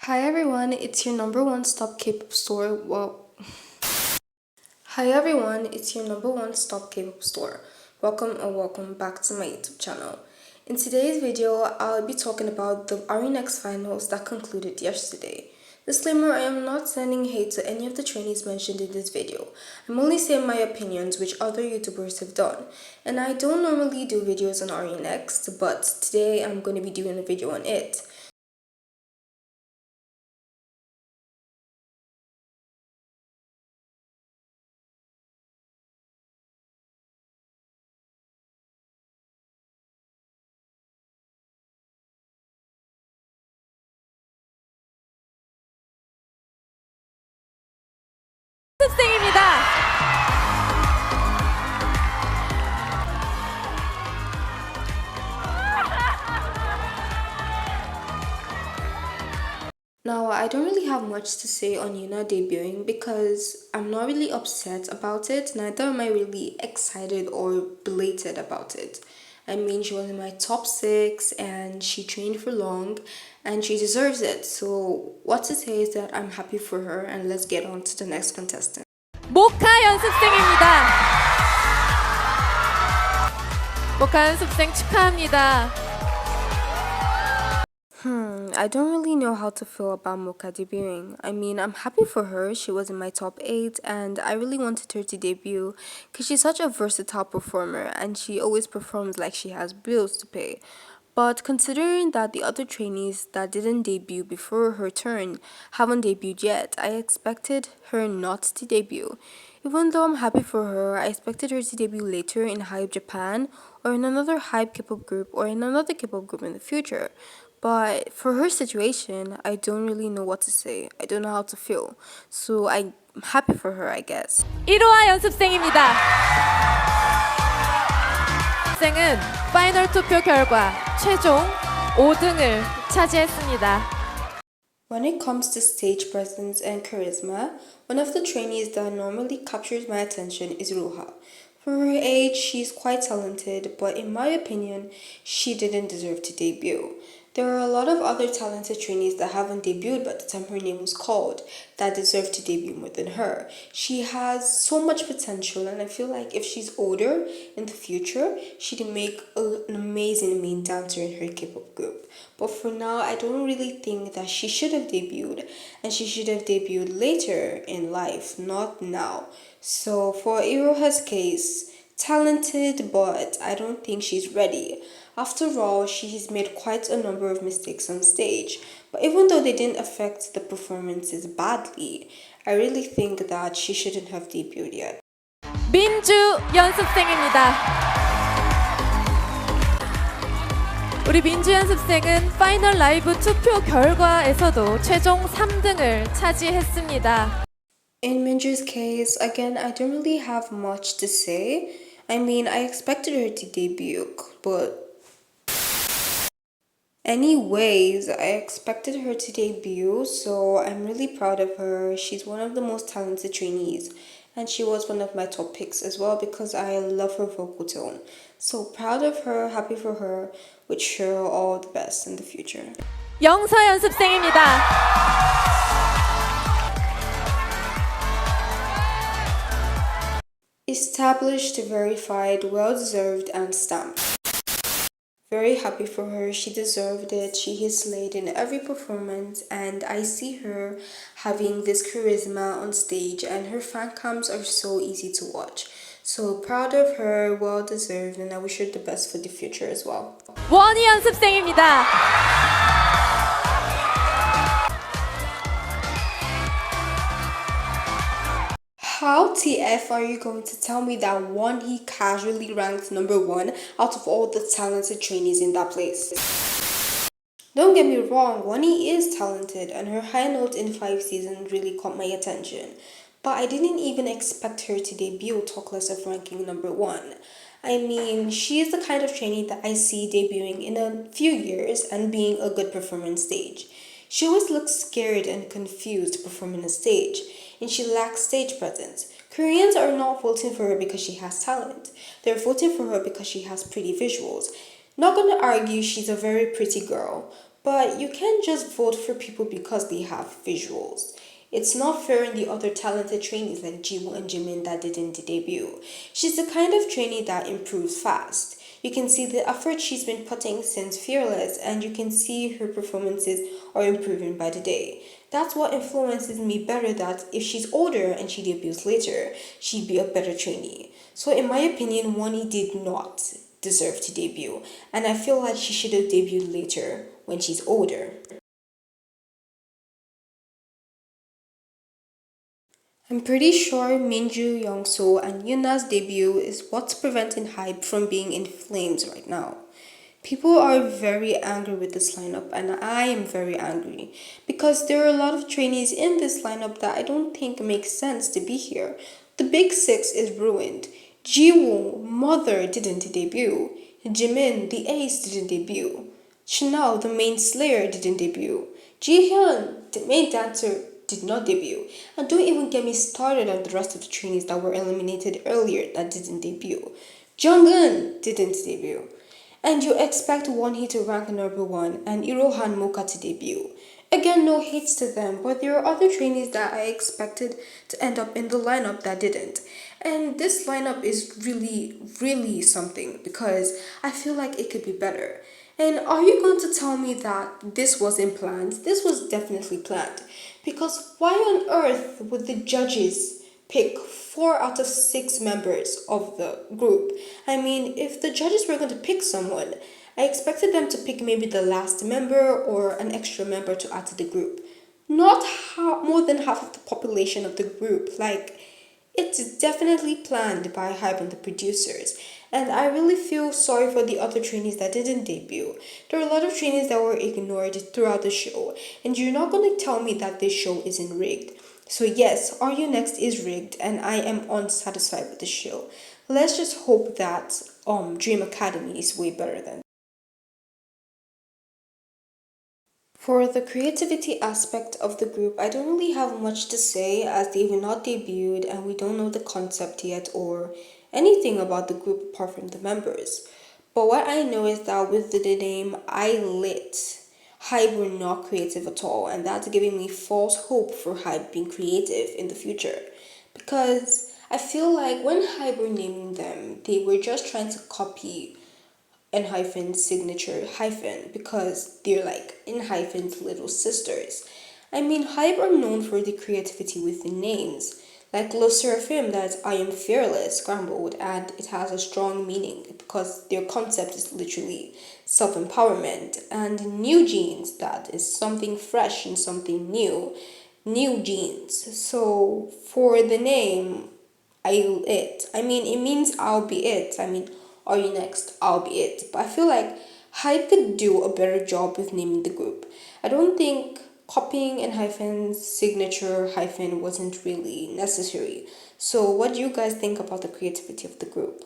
Hi everyone, it's your number one stop K-pop store. Hi everyone, it's your number one stop K-pop store. Welcome or welcome back to my YouTube channel. In today's video, I'll be talking about the Arenex finals that concluded yesterday. Disclaimer, I am not sending hate to any of the trainees mentioned in this video. I'm only saying my opinions which other YouTubers have done. And I don't normally do videos on Arenex, but today I'm going to be doing a video on it. 학생입니다. Now, I don't really have much to say on Yuna debuting because I'm not really upset about it, neither am I really excited or belated about it. I mean, she was in my top 6 and she trained for long and she deserves it. So, what to say is that I'm happy for her and let's get on to the next contestant. 모카 연습생입니다. 모카 연습생 축하합니다. I don't really know how to feel about Muka debuting. I mean, I'm happy for her. She was in my top 8 and I really wanted her to debut because she's such a versatile performer and she always performs like she has bills to pay. But considering that the other trainees that didn't debut before her turn haven't debuted yet, I expected her not to debut. Even though I'm happy for her, I expected her to debut later in Hype Japan or in another Hype K-pop group or in another K-pop group in the future. But for her situation, I don't really know what to say. I don't know how to feel. So I'm happy for her, I guess. 이로하 연습생입니다. 연습생은 파이널 투표 결과 최종 5등을 차지했습니다. When it comes to stage presence and charisma, one of the trainees that normally captures my attention is Iroha. For her age, she's quite talented, but in my opinion, she didn't deserve to debut. There are a lot of other talented trainees that haven't debuted by the time her name was called that deserve to debut more than her. She has so much potential, and I feel like if she's older in the future, she'd make an amazing main dancer in her K-pop group. But for now, I don't really think that she should have debuted, and she should have debuted later in life, not now. So for Iroha's case, talented, but I don't think she's ready. After all, she's made quite a number of mistakes on stage, but even though they didn't affect the performances badly, I really think that she shouldn't have debuted yet. 민주 연습생입니다. 우리 민주 연습생은 파이널 라이브 투표 결과에서도 최종 3등을 차지했습니다. In Minju's case, again, I don't really have much to say. I mean, I expected her to debut, but anyways, I expected her to debut, so I'm really proud of her. She's one of the most talented trainees, and she was one of my top picks as well because I love her vocal tone. So proud of her, happy for her, wish her all the best in the future. 영서 연습생입니다. Established, verified, well-deserved, and stamped. Very happy for her. She deserved it. She has slayed in every performance, and I see her having this charisma on stage, and her fan cams are so easy to watch. So proud of her, well deserved, and I wish her the best for the future as well. 원희 연습생입니다. How TF are you going to tell me that one he casually ranked number 1 out of all the talented trainees in that place? Don't get me wrong, Wani is talented and her high note in 5 seasons really caught my attention. But I didn't even expect her to debut, talk less of ranking number 1. I mean, she is the kind of trainee that I see debuting in a few years and being a good performer on stage. She always looks scared and confused performing on stage, and she lacks stage presence. Koreans are not voting for her because she has talent. They're voting for her because she has pretty visuals. Not gonna argue she's a very pretty girl, But you can't just vote for people because they have visuals. It's not fair in the other talented trainees like Jiwoo and Jimin that didn't debut. She's the kind of trainee that improves fast. You can see the effort she's been putting since Fearless, and you can see her performances are improving by the day. That's what influences me better that if she's older and she debuts later, she'd be a better trainee. So in my opinion, Wani did not deserve to debut, and I feel like she should have debuted later when she's older. I'm pretty sure Minju, Youngso, and Yuna's debut is what's preventing hype from being in flames right now. People are very angry with this lineup, and I am very angry because there are a lot of trainees in this lineup that I don't think makes sense to be here. The Big Six is ruined. Jiwoo, Mother didn't debut. Jimin, the Ace, didn't debut. Chanel, the main slayer, didn't debut. Jihyun, the main dancer, did not debut. And don't even get me started on the rest of the trainees that were eliminated earlier that didn't debut. Junggeun didn't debut. And you expect Wonhee to rank number one and Iroha and Muka to debut. Again, no hates to them, but there are other trainees that I expected to end up in the lineup that didn't. And this lineup is really, really something because I feel like it could be better. And are you going to tell me that this wasn't planned? This was definitely planned. Because why on earth would the judges pick 4 out of 6 members of the group? I mean, if the judges were going to pick someone, I expected them to pick maybe the last member or an extra member to add to the group. Not more than half of the population of the group. Like, it's definitely planned by Hype and the producers. And I really feel sorry for the other trainees that didn't debut. There are a lot of trainees that were ignored throughout the show. And you're not going to tell me that this show isn't rigged. So yes, Are You Next is rigged and I am unsatisfied with the show. Let's just hope that Dream Academy is way better than. For the creativity aspect of the group, I don't really have much to say as they were not debuted and we don't know the concept yet or anything about the group apart from the members. But what I know is that with the name I Lit, Hype were not creative at all, and that's giving me false hope for Hype being creative in the future. Because I feel like when Hype were naming them, they were just trying to copy N hyphen signature hyphen because they're like in hyphen's little sisters. I mean, Hype are known for the creativity with the names. Like Lo Seraphim, that's I am fearless scrambled, and it has a strong meaning because their concept is literally self empowerment. And New Jeans, that is something fresh and something new. New Jeans. So for the name, I mean, it means I'll be it. I mean, Are You Next? I'll be it. But I feel like Hype could do a better job with naming the group. I don't think copying and hyphen's signature hyphen wasn't really necessary. So, what do you guys think about the creativity of the group?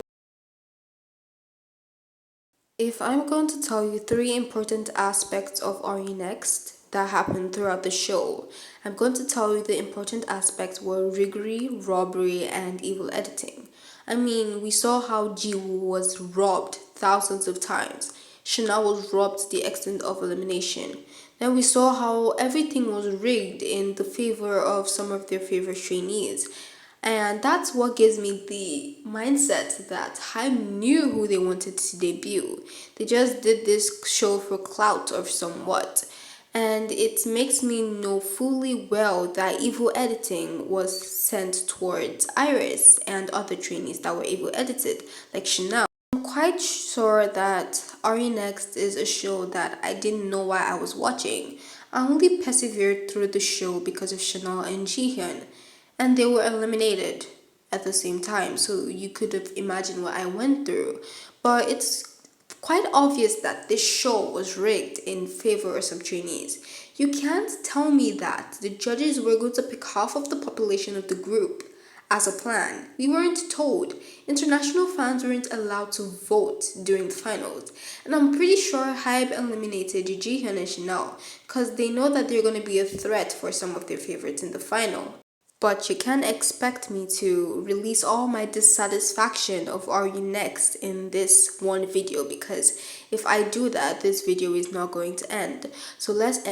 If I'm going to tell you 3 important aspects of Are You Next that happened throughout the show, I'm going to tell you the important aspects were riggery, robbery, and evil editing. I mean, we saw how Jiwoo was robbed thousands of times. Shana was robbed to the extent of elimination. Then we saw how everything was rigged in the favor of some of their favorite trainees. And that's what gives me the mindset that Hype knew who they wanted to debut. They just did this show for clout or somewhat. And it makes me know fully well that evil editing was sent towards Iris and other trainees that were evil edited, like Chanel. I'm quite sure that Ari Next is a show that I didn't know why I was watching. I only persevered through the show because of Chanel and Jihyun, and they were eliminated at the same time, so you could have imagined what I went through. But it's quite obvious that this show was rigged in favor of some trainees. You can't tell me that the judges were going to pick half of the population of the group as a plan. We weren't told. International fans weren't allowed to vote during the finals. And I'm pretty sure Hype eliminated Jihyun and Chanel because they know that they're going to be a threat for some of their favorites in the final. But you can't expect me to release all my dissatisfaction of Are You Next in this one video, because if I do that, this video is not going to end. So let's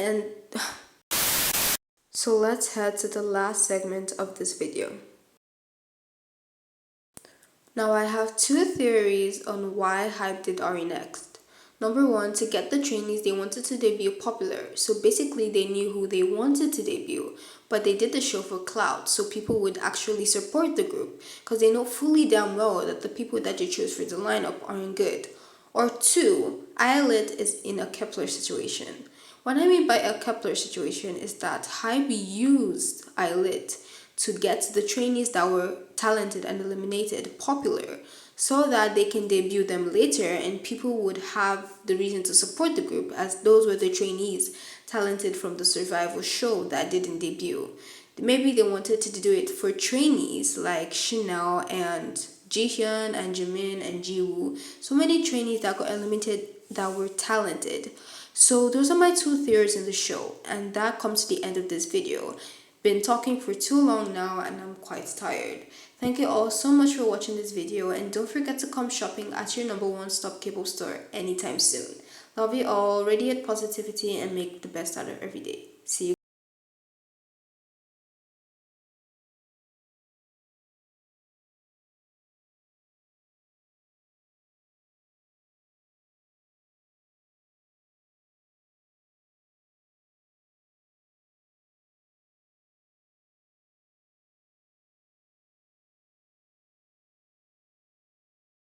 head to the last segment of this video. Now I have two theories on why Hype did Are You Next. Number one, to get the trainees they wanted to debut popular. So basically they knew who they wanted to debut, but they did the show for clout so people would actually support the group because they know fully damn well that the people that they chose for the lineup aren't good. Or two, Islet is in a Kepler situation. What I mean by a Kepler situation is that Hype used Islet to get the trainees that were talented and eliminated popular so that they can debut them later and people would have the reason to support the group, as those were the trainees talented from the survival show that didn't debut. Maybe they wanted to do it for trainees like Chanel and Jihyun and Jimin and Jiwoo. So many trainees that got eliminated that were talented. So those are my two theories in the show, and that comes to the end of this video. Been talking for too long now and I'm quite tired. Thank you all so much for watching this video, and don't forget to come shopping at your number one stop K-pop store anytime soon. Love you all, radiate positivity and make the best out of every day. See you.